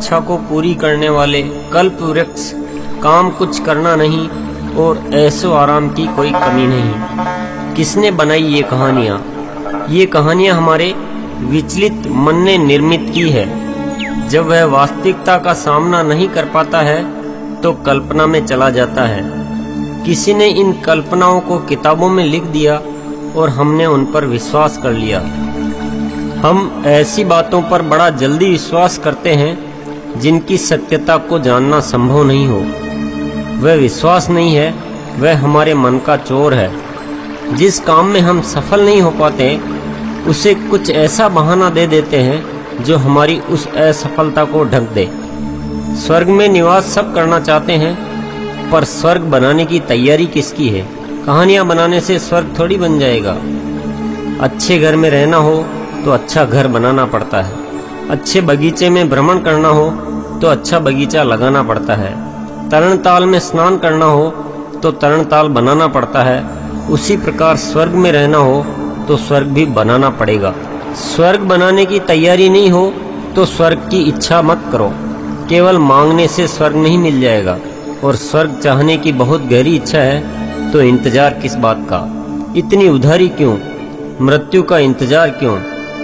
इच्छा को पूरी करने वाले कल्प वृक्ष, काम कुछ करना नहीं और ऐशो आराम की कोई कमी नहीं। किसने बनाई ये कहानियाँ? ये कहानियाँ हमारे विचलित मन ने निर्मित की है। जब वह वास्तविकता का सामना नहीं कर पाता है तो कल्पना में चला जाता है। किसी ने इन कल्पनाओं को किताबों में लिख दिया और हमने उन पर विश्वास कर लिया। हम ऐसी बातों पर बड़ा जल्दी विश्वास करते हैं जिनकी सत्यता को जानना संभव नहीं हो। वह विश्वास नहीं है, वह हमारे मन का चोर है। जिस काम में हम सफल नहीं हो पाते उसे कुछ ऐसा बहाना दे देते हैं जो हमारी उस असफलता को ढक दे। स्वर्ग में निवास सब करना चाहते हैं, पर स्वर्ग बनाने की तैयारी किसकी है? कहानियाँ बनाने से स्वर्ग थोड़ी बन जाएगा। अच्छे घर में रहना हो तो अच्छा घर बनाना पड़ता है। अच्छे बगीचे में भ्रमण करना हो तो अच्छा बगीचा लगाना पड़ता है। तरणताल में स्नान करना हो तो तरणताल बनाना पड़ता है। उसी प्रकार स्वर्ग में रहना हो तो स्वर्ग भी बनाना पड़ेगा। स्वर्ग बनाने की तैयारी नहीं हो तो स्वर्ग की इच्छा मत करो। केवल मांगने से स्वर्ग नहीं मिल जाएगा, और स्वर्ग चाहने की बहुत गहरी इच्छा है तो इंतजार किस बात का? इतनी उधारी क्यों? मृत्यु का इंतजार क्यों?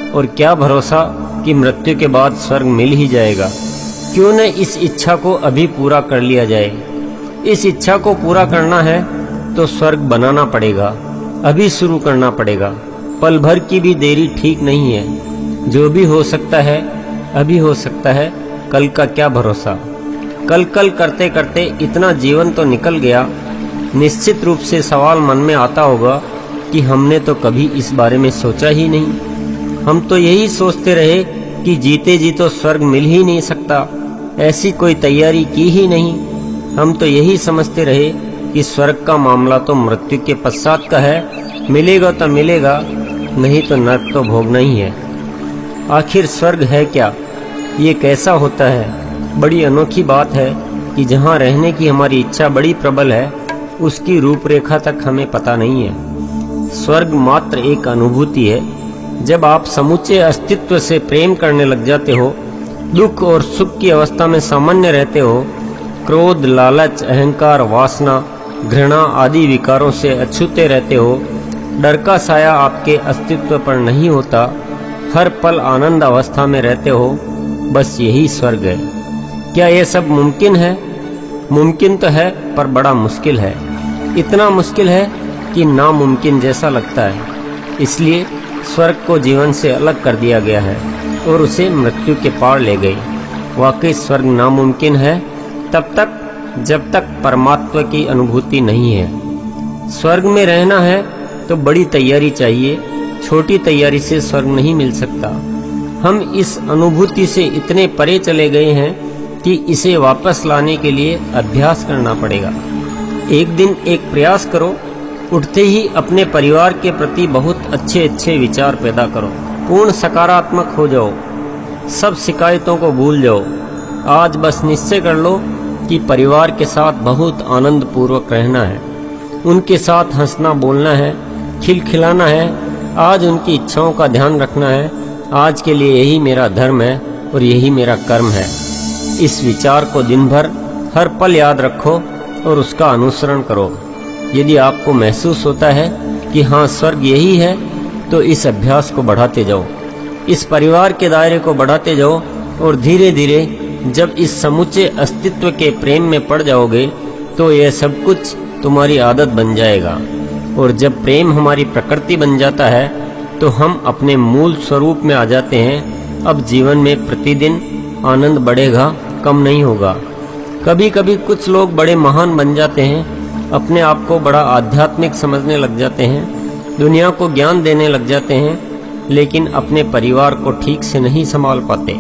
और क्या भरोसा कि मृत्यु के बाद स्वर्ग मिल ही जाएगा? क्यों न इस इच्छा को अभी पूरा कर लिया जाए। इस इच्छा को पूरा करना है तो स्वर्ग बनाना पड़ेगा, अभी शुरू करना पड़ेगा। पल भर की भी देरी ठीक नहीं है। जो भी हो सकता है अभी हो सकता है, कल का क्या भरोसा। कल कल करते करते इतना जीवन तो निकल गया। निश्चित रूप से सवाल मन में आता होगा कि हमने तो कभी इस बारे में सोचा ही नहीं। हम तो यही सोचते रहे कि जीते जी तो स्वर्ग मिल ही नहीं सकता, ऐसी कोई तैयारी की ही नहीं। हम तो यही समझते रहे कि स्वर्ग का मामला तो मृत्यु के पश्चात का है, मिलेगा तो मिलेगा, नहीं तो नरक तो भोगना ही है। आखिर स्वर्ग है क्या? ये कैसा होता है? बड़ी अनोखी बात है कि जहाँ रहने की हमारी इच्छा बड़ी प्रबल है, उसकी रूपरेखा तक हमें पता नहीं है। स्वर्ग मात्र एक अनुभूति है। जब आप समूचे अस्तित्व से प्रेम करने लग जाते हो, दुख और सुख की अवस्था में सामान्य रहते हो, क्रोध, लालच, अहंकार, वासना, घृणा आदि विकारों से अछूते रहते हो, डर का साया आपके अस्तित्व पर नहीं होता, हर पल आनंद अवस्था में रहते हो, बस यही स्वर्ग है। क्या यह सब मुमकिन है? मुमकिन तो है, पर बड़ा मुश्किल है। इतना मुश्किल है कि नामुमकिन जैसा लगता है। इसलिए स्वर्ग को जीवन से अलग कर दिया गया है और उसे मृत्यु के पार ले गई। वाकई स्वर्ग नामुमकिन है तब तक जब तक परमात्मा की अनुभूति नहीं है। स्वर्ग में रहना है तो बड़ी तैयारी चाहिए। छोटी तैयारी से स्वर्ग नहीं मिल सकता। हम इस अनुभूति से इतने परे चले गए हैं कि इसे वापस लाने के लिए अभ्यास करना पड़ेगा। एक दिन एक प्रयास करो, उठते ही अपने परिवार के प्रति बहुत अच्छे अच्छे विचार पैदा करो। पूर्ण सकारात्मक हो जाओ, सब शिकायतों को भूल जाओ। आज बस निश्चय कर लो कि परिवार के साथ बहुत आनंद पूर्वक रहना है, उनके साथ हंसना बोलना है, खिलखिलाना है। आज उनकी इच्छाओं का ध्यान रखना है। आज के लिए यही मेरा धर्म है और यही मेरा कर्म है। इस विचार को दिन भर हर पल याद रखो और उसका अनुसरण करो। यदि आपको महसूस होता है कि हाँ स्वर्ग यही है, तो इस अभ्यास को बढ़ाते जाओ, इस परिवार के दायरे को बढ़ाते जाओ, और धीरे धीरे जब इस समूचे अस्तित्व के प्रेम में पड़ जाओगे तो यह सब कुछ तुम्हारी आदत बन जाएगा। और जब प्रेम हमारी प्रकृति बन जाता है तो हम अपने मूल स्वरूप में आ जाते हैं। अब जीवन में प्रतिदिन आनंद बढ़ेगा, कम नहीं होगा। कभी कभी कुछ लोग बड़े महान बन जाते हैं, अपने आप को बड़ा आध्यात्मिक समझने लग जाते हैं, दुनिया को ज्ञान देने लग जाते हैं, लेकिन अपने परिवार को ठीक से नहीं संभाल पाते।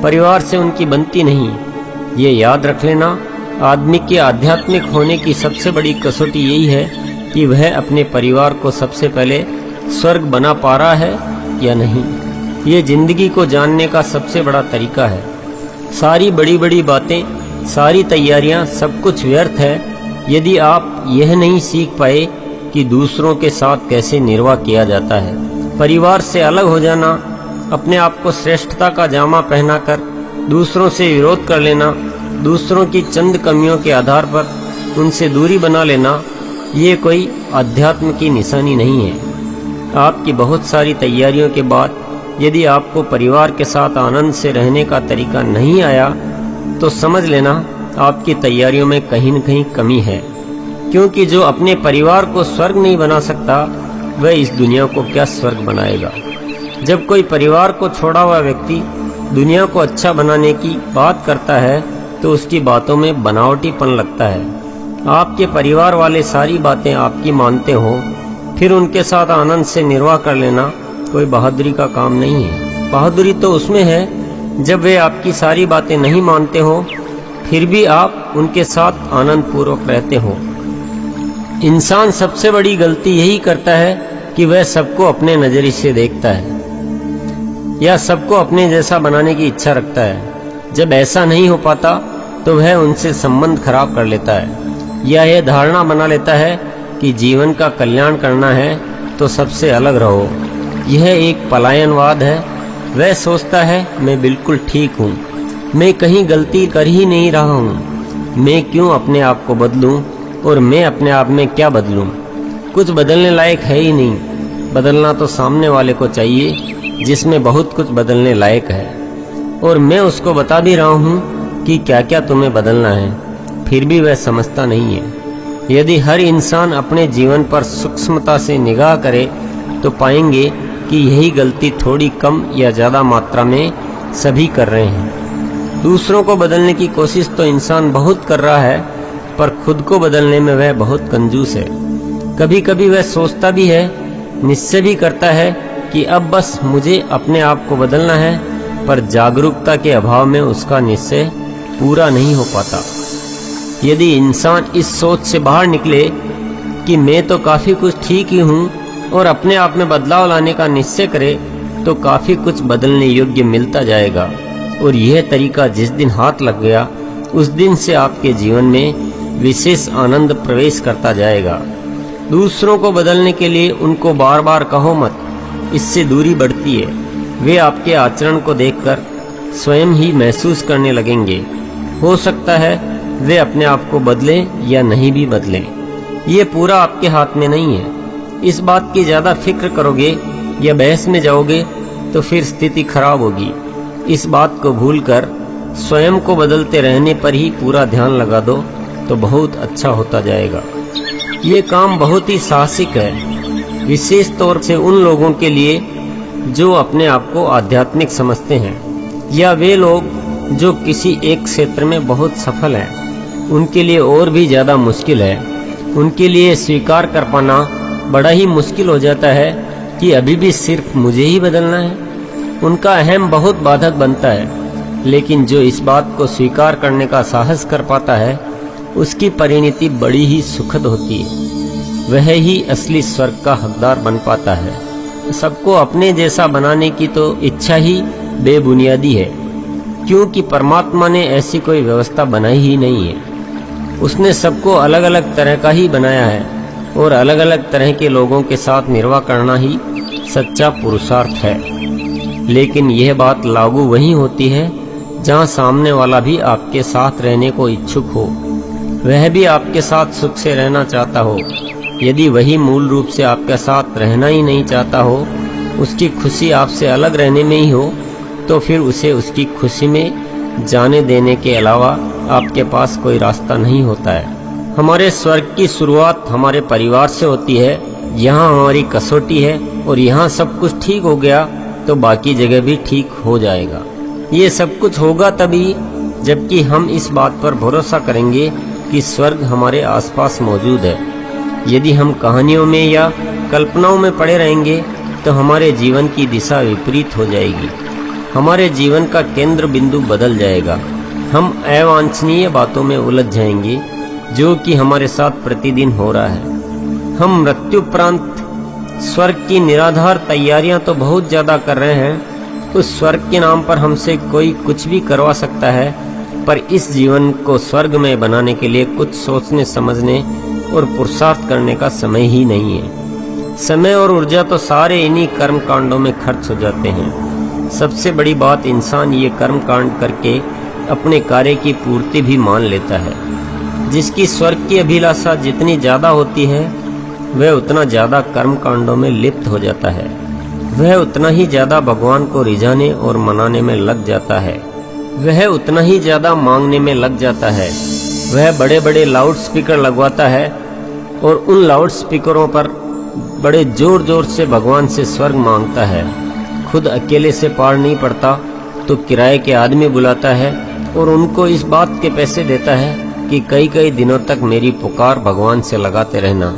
परिवार से उनकी बनती नहीं। ये याद रख लेना, आदमी के आध्यात्मिक होने की सबसे बड़ी कसौटी यही है कि वह अपने परिवार को सबसे पहले स्वर्ग बना पा रहा है या नहीं। ये जिंदगी को जानने का सबसे बड़ा तरीका है। सारी बड़ी बड़ी बातें, सारी तैयारियां, सब कुछ व्यर्थ है यदि आप यह नहीं सीख पाए कि दूसरों के साथ कैसे निर्वाह किया जाता है। परिवार से अलग हो जाना, अपने आप को श्रेष्ठता का जामा पहनाकर दूसरों से विरोध कर लेना, दूसरों की चंद कमियों के आधार पर उनसे दूरी बना लेना, ये कोई अध्यात्म की निशानी नहीं है। आपकी बहुत सारी तैयारियों के बाद यदि आपको परिवार के साथ आनंद से रहने का तरीका नहीं आया तो समझ लेना आपकी तैयारियों में कहीं न कहीं कमी है, क्योंकि जो अपने परिवार को स्वर्ग नहीं बना सकता वह इस दुनिया को क्या स्वर्ग बनाएगा। जब कोई परिवार को छोड़ा हुआ व्यक्ति दुनिया को अच्छा बनाने की बात करता है तो उसकी बातों में बनावटीपन लगता है। आपके परिवार वाले सारी बातें आपकी मानते हो, फिर उनके साथ आनंद से निर्वाह कर लेना कोई बहादुरी का काम नहीं है। बहादुरी तो उसमें है जब वे आपकी सारी बातें नहीं मानते हो, फिर भी आप उनके साथ आनंद पूर्वक रहते हो। इंसान सबसे बड़ी गलती यही करता है कि वह सबको अपने नजरिए से देखता है या सबको अपने जैसा बनाने की इच्छा रखता है। जब ऐसा नहीं हो पाता तो वह उनसे संबंध खराब कर लेता है या यह धारणा बना लेता है कि जीवन का कल्याण करना है तो सबसे अलग रहो। यह एक पलायनवाद है। वह सोचता है मैं बिल्कुल ठीक हूँ, मैं कहीं गलती कर ही नहीं रहा हूँ, मैं क्यों अपने आप को बदलूं और मैं अपने आप में क्या बदलूं। कुछ बदलने लायक है ही नहीं। बदलना तो सामने वाले को चाहिए जिसमें बहुत कुछ बदलने लायक है, और मैं उसको बता भी रहा हूँ कि क्या क्या तुम्हें बदलना है, फिर भी वह समझता नहीं है। यदि हर इंसान अपने जीवन पर सूक्ष्मता से निगाह करे तो पाएंगे कि यही गलती थोड़ी कम या ज़्यादा मात्रा में सभी कर रहे हैं। दूसरों को बदलने की कोशिश तो इंसान बहुत कर रहा है, पर खुद को बदलने में वह बहुत कंजूस है। कभी कभी वह सोचता भी है, निश्चय भी करता है कि अब बस मुझे अपने आप को बदलना है, पर जागरूकता के अभाव में उसका निश्चय पूरा नहीं हो पाता। यदि इंसान इस सोच से बाहर निकले कि मैं तो काफ़ी कुछ ठीक ही हूँ और अपने आप में बदलाव लाने का निश्चय करे तो काफ़ी कुछ बदलने योग्य मिलता जाएगा। और यह तरीका जिस दिन हाथ लग गया उस दिन से आपके जीवन में विशेष आनंद प्रवेश करता जाएगा। दूसरों को बदलने के लिए उनको बार बार कहो मत, इससे दूरी बढ़ती है। वे आपके आचरण को देखकर स्वयं ही महसूस करने लगेंगे। हो सकता है वे अपने आप को बदलें या नहीं भी बदलें, ये पूरा आपके हाथ में नहीं है। इस बात की ज़्यादा फिक्र करोगे या बहस में जाओगे तो फिर स्थिति खराब होगी। इस बात को भूलकर स्वयं को बदलते रहने पर ही पूरा ध्यान लगा दो तो बहुत अच्छा होता जाएगा। ये काम बहुत ही साहसिक है, विशेष तौर से उन लोगों के लिए जो अपने आप को आध्यात्मिक समझते हैं, या वे लोग जो किसी एक क्षेत्र में बहुत सफल हैं। उनके लिए और भी ज़्यादा मुश्किल है। उनके लिए स्वीकार कर पाना बड़ा ही मुश्किल हो जाता है कि अभी भी सिर्फ मुझे ही बदलना है। उनका अहम बहुत बाधक बनता है, लेकिन जो इस बात को स्वीकार करने का साहस कर पाता है उसकी परिणति बड़ी ही सुखद होती है। वह ही असली स्वर्ग का हकदार बन पाता है। सबको अपने जैसा बनाने की तो इच्छा ही बेबुनियादी है, क्योंकि परमात्मा ने ऐसी कोई व्यवस्था बनाई ही नहीं है। उसने सबको अलग अलग तरह का ही बनाया है और अलग अलग तरह के लोगों के साथ निर्वाह करना ही सच्चा पुरुषार्थ है। लेकिन यह बात लागू वहीं होती है जहां सामने वाला भी आपके साथ रहने को इच्छुक हो, वह भी आपके साथ सुख से रहना चाहता हो। यदि वही मूल रूप से आपके साथ रहना ही नहीं चाहता हो, उसकी खुशी आपसे अलग रहने में ही हो, तो फिर उसे उसकी खुशी में जाने देने के अलावा आपके पास कोई रास्ता नहीं होता है। हमारे स्वर्ग की शुरुआत हमारे परिवार से होती है। यहाँ हमारी कसौटी है और यहाँ सब कुछ ठीक हो गया तो बाकी जगह भी ठीक हो जाएगा। ये सब कुछ होगा तभी जबकि हम इस बात पर भरोसा करेंगे कि स्वर्ग हमारे आसपास मौजूद है। यदि हम कहानियों में या कल्पनाओं में पड़े रहेंगे तो हमारे जीवन की दिशा विपरीत हो जाएगी। हमारे जीवन का केंद्र बिंदु बदल जाएगा। हम अवांछनीय बातों में उलझ जाएंगे जो कि हमारे साथ प्रतिदिन हो रहा है। हम मृत्युपरांत स्वर्ग की निराधार तैयारियां तो बहुत ज़्यादा कर रहे हैं। उस स्वर्ग के नाम पर हमसे कोई कुछ भी करवा सकता है, पर इस जीवन को स्वर्ग में बनाने के लिए कुछ सोचने समझने और पुरुषार्थ करने का समय ही नहीं है। समय और ऊर्जा तो सारे इन्हीं कर्म कांडों में खर्च हो जाते हैं। सबसे बड़ी बात, इंसान ये कर्म कांड करके अपने कार्य की पूर्ति भी मान लेता है। जिसकी स्वर्ग की अभिलाषा जितनी ज़्यादा होती है वह उतना ज़्यादा कर्म कांडों में लिप्त हो जाता है, वह उतना ही ज़्यादा भगवान को रिझाने और मनाने में लग जाता है, वह उतना ही ज़्यादा मांगने में लग जाता है। वह बड़े बड़े लाउड स्पीकर लगवाता है और उन लाउड स्पीकरों पर बड़े जोर जोर से भगवान से स्वर्ग मांगता है। खुद अकेले से पार नहीं पड़ता तो किराए के आदमी बुलाता है और उनको इस बात के पैसे देता है कि कई कई दिनों तक मेरी पुकार भगवान से लगाते रहना।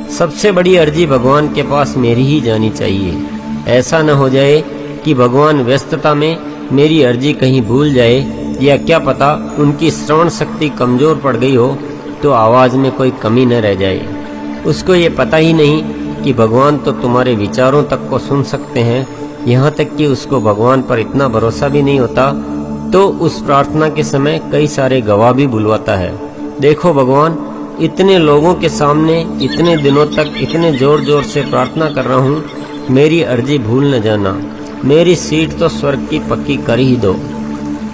सबसे बड़ी अर्जी भगवान के पास मेरी ही जानी चाहिए। ऐसा न हो जाए कि भगवान व्यस्तता में मेरी अर्जी कहीं भूल जाए, या क्या पता उनकी श्रवण शक्ति कमज़ोर पड़ गई हो तो आवाज़ में कोई कमी न रह जाए। उसको ये पता ही नहीं कि भगवान तो तुम्हारे विचारों तक को सुन सकते हैं, यहाँ तक कि उसको भगवान पर इतना भरोसा भी नहीं होता तो उस प्रार्थना के समय कई सारे गवाह भी बुलवाता है। देखो भगवान, इतने लोगों के सामने इतने दिनों तक इतने जोर जोर से प्रार्थना कर रहा हूँ, मेरी अर्जी भूल न जाना, मेरी सीट तो स्वर्ग की पक्की कर ही दो।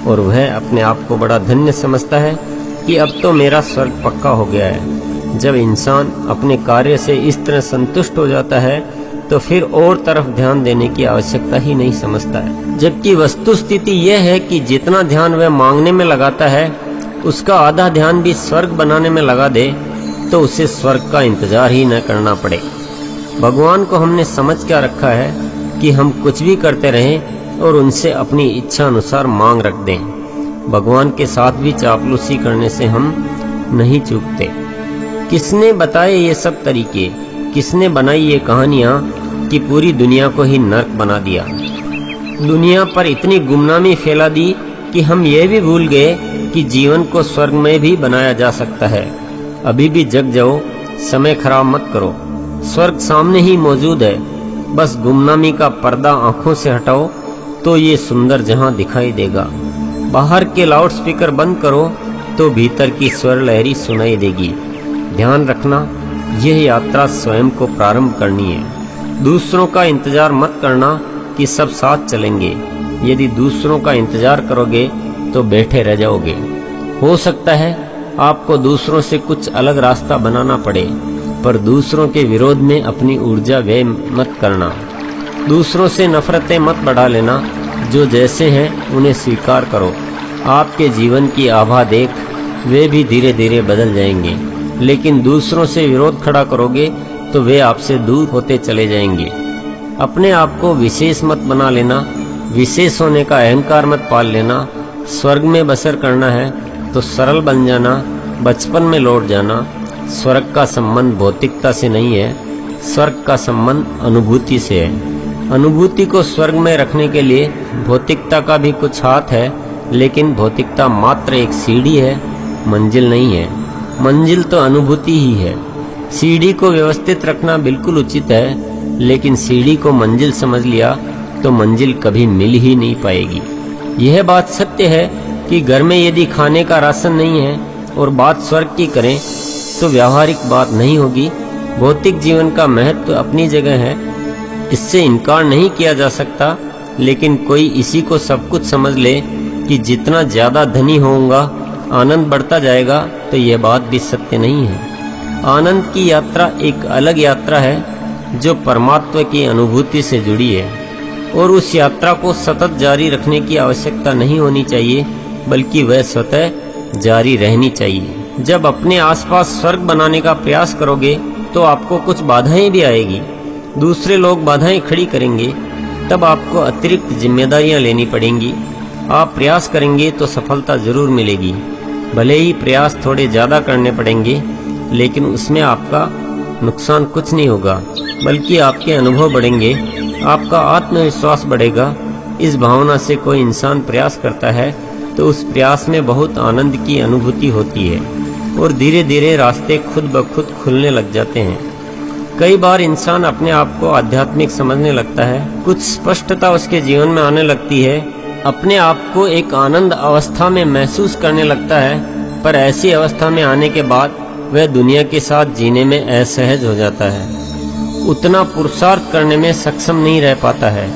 और वह अपने आप को बड़ा धन्य समझता है कि अब तो मेरा स्वर्ग पक्का हो गया है। जब इंसान अपने कार्य से इस तरह संतुष्ट हो जाता है तो फिर और तरफ ध्यान देने की आवश्यकता ही नहीं समझता है। जबकि वस्तुस्थिति यह है कि जितना ध्यान वह मांगने में लगाता है उसका आधा ध्यान भी स्वर्ग बनाने में लगा दे तो उसे स्वर्ग का इंतजार ही न करना पड़े। भगवान को हमने समझ क्या रखा है कि हम कुछ भी करते रहें और उनसे अपनी इच्छा अनुसार मांग रख दें। भगवान के साथ भी चापलूसी करने से हम नहीं चूकते। किसने बताए ये सब तरीके, किसने बनाई ये कहानियाँ कि पूरी दुनिया को ही नर्क बना दिया। दुनिया पर इतनी गुमनामी फैला दी कि हम ये भी भूल गए कि जीवन को स्वर्ग में भी बनाया जा सकता है। अभी भी जग जाओ, समय खराब मत करो, स्वर्ग सामने ही मौजूद है। बस गुमनामी का पर्दा आंखों से हटाओ तो ये सुंदर जहां दिखाई देगा। बाहर के लाउड स्पीकर बंद करो तो भीतर की स्वर लहरी सुनाई देगी। ध्यान रखना, यह यात्रा स्वयं को प्रारंभ करनी है। दूसरों का इंतजार मत करना कि सब साथ चलेंगे। यदि दूसरों का इंतजार करोगे तो बैठे रह जाओगे। हो सकता है आपको दूसरों से कुछ अलग रास्ता बनाना पड़े, पर दूसरों के विरोध में अपनी ऊर्जा व्यय मत करना। दूसरों से नफरतें मत बढ़ा लेना। जो जैसे हैं उन्हें स्वीकार करो। आपके जीवन की आभा देख वे भी धीरे धीरे बदल जाएंगे, लेकिन दूसरों से विरोध खड़ा करोगे तो वे आपसे दूर होते चले जाएंगे। अपने आप को विशेष मत बना लेना, विशेष होने का अहंकार मत पाल लेना। स्वर्ग में बसर करना है तो सरल बन जाना, बचपन में लौट जाना। स्वर्ग का संबंध भौतिकता से नहीं है, स्वर्ग का संबंध अनुभूति से है। अनुभूति को स्वर्ग में रखने के लिए भौतिकता का भी कुछ हाथ है, लेकिन भौतिकता मात्र एक सीढ़ी है, मंजिल नहीं है। मंजिल तो अनुभूति ही है। सीढ़ी को व्यवस्थित रखना बिल्कुल उचित है, लेकिन सीढ़ी को मंजिल समझ लिया तो मंजिल कभी मिल ही नहीं पाएगी। यह बात सत्य है कि घर में यदि खाने का राशन नहीं है और बात स्वर्ग की करें तो व्यावहारिक बात नहीं होगी। भौतिक जीवन का महत्व अपनी जगह है, इससे इनकार नहीं किया जा सकता, लेकिन कोई इसी को सब कुछ समझ ले कि जितना ज़्यादा धनी होऊंगा आनंद बढ़ता जाएगा, तो यह बात भी सत्य नहीं है। आनंद की यात्रा एक अलग यात्रा है जो परमात्मा की अनुभूति से जुड़ी है, और उस यात्रा को सतत जारी रखने की आवश्यकता नहीं होनी चाहिए, बल्कि वह स्वतः जारी रहनी चाहिए। जब अपने आसपास स्वर्ग बनाने का प्रयास करोगे तो आपको कुछ बाधाएं भी आएगी। दूसरे लोग बाधाएं खड़ी करेंगे, तब आपको अतिरिक्त जिम्मेदारियां लेनी पड़ेंगी। आप प्रयास करेंगे तो सफलता जरूर मिलेगी। भले ही प्रयास थोड़े ज़्यादा करने पड़ेंगे, लेकिन उसमें आपका नुकसान कुछ नहीं होगा, बल्कि आपके अनुभव बढ़ेंगे, आपका आत्मविश्वास बढ़ेगा। इस भावना से कोई इंसान प्रयास करता है तो उस प्रयास में बहुत आनंद की अनुभूति होती है, और धीरे धीरे रास्ते खुद ब खुद खुलने लग जाते हैं। कई बार इंसान अपने आप को आध्यात्मिक समझने लगता है, कुछ स्पष्टता उसके जीवन में आने लगती है, अपने आप को एक आनंद अवस्था में महसूस करने लगता है, पर ऐसी अवस्था में आने के बाद वह दुनिया के साथ जीने में असहज हो जाता है, उतना पुरुषार्थ करने में सक्षम नहीं रह पाता है।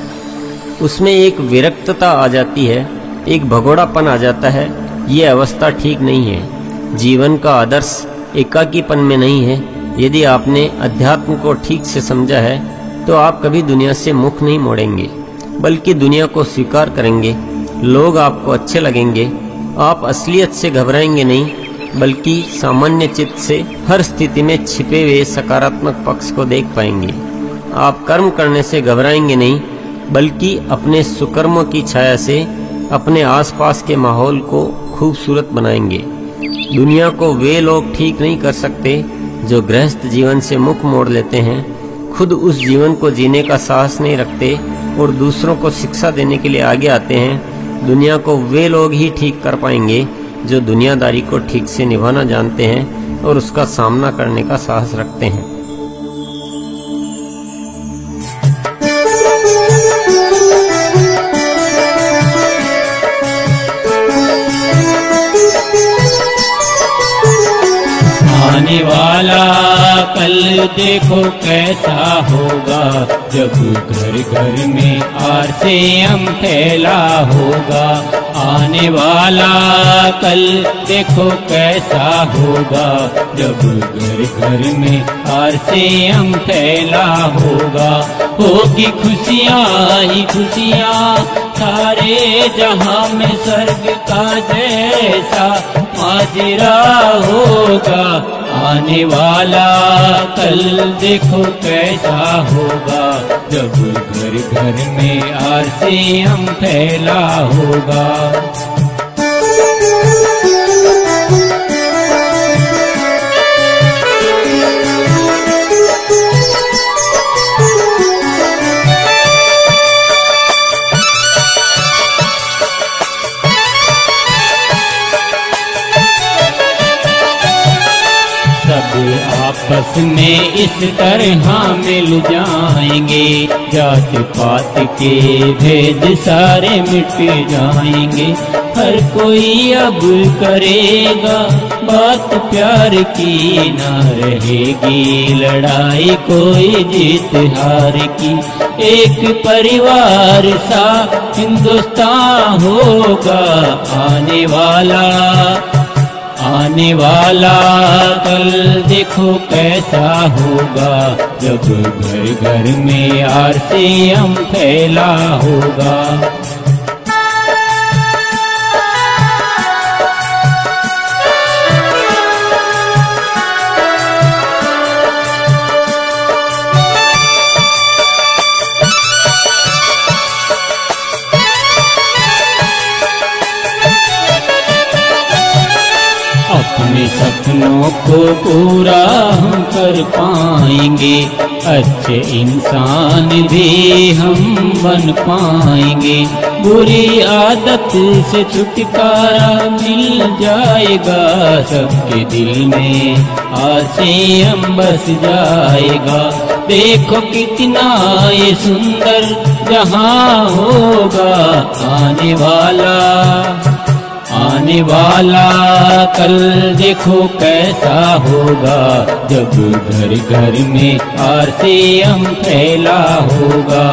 उसमें एक विरक्तता आ जाती है, एक भगोड़ापन आ जाता है। ये अवस्था ठीक नहीं है। जीवन का आदर्श एकाकीपन में नहीं है। यदि आपने अध्यात्म को ठीक से समझा है तो आप कभी दुनिया से मुख नहीं मोड़ेंगे, बल्कि दुनिया को स्वीकार करेंगे। लोग आपको अच्छे लगेंगे। आप असलियत से घबराएंगे नहीं, बल्कि सामान्य चित्त से हर स्थिति में छिपे हुए सकारात्मक पक्ष को देख पाएंगे। आप कर्म करने से घबराएंगे नहीं, बल्कि अपने सुकर्मों की छाया से अपने आसपास के माहौल को खूबसूरत बनाएंगे। दुनिया को वे लोग ठीक नहीं कर सकते जो गृहस्थ जीवन से मुख मोड़ लेते हैं, खुद उस जीवन को जीने का साहस नहीं रखते और दूसरों को शिक्षा देने के लिए आगे आते हैं। दुनिया को वे लोग ही ठीक कर पाएंगे जो दुनियादारी को ठीक से निभाना जानते हैं और उसका सामना करने का साहस रखते हैं। आने वाला कल देखो कैसा होगा, जब घर घर में आरसेम फैला होगा। आने वाला कल देखो कैसा होगा, जब घर घर में आरसेम फैला होगा। होगी खुशियाँ ही खुशियाँ सारे जहां में, स्वर्ग का जैसा माजरा होगा। आने वाला कल देखो कैसा होगा, जब घर घर में आरसेम फैला होगा। आपस में इस तरह मिल जाएंगे, जात पात के भेद सारे मिट जाएंगे। हर कोई अब करेगा बात प्यार की, ना रहेगी लड़ाई कोई जीत हार की। एक परिवार सा हिंदुस्तान होगा। आने वाला कल देखो कैसा होगा, जब घर घर में आरसेम फैला होगा। अपने सपनों को पूरा हम कर पाएंगे, अच्छे इंसान भी हम बन पाएंगे। बुरी आदत से छुटकारा मिल जाएगा, सबके दिल में आरसेम बस जाएगा। देखो कितना ये सुंदर जहां होगा। आने वाला कल देखो कैसा होगा, जब घर घर में आरसेम फैला होगा।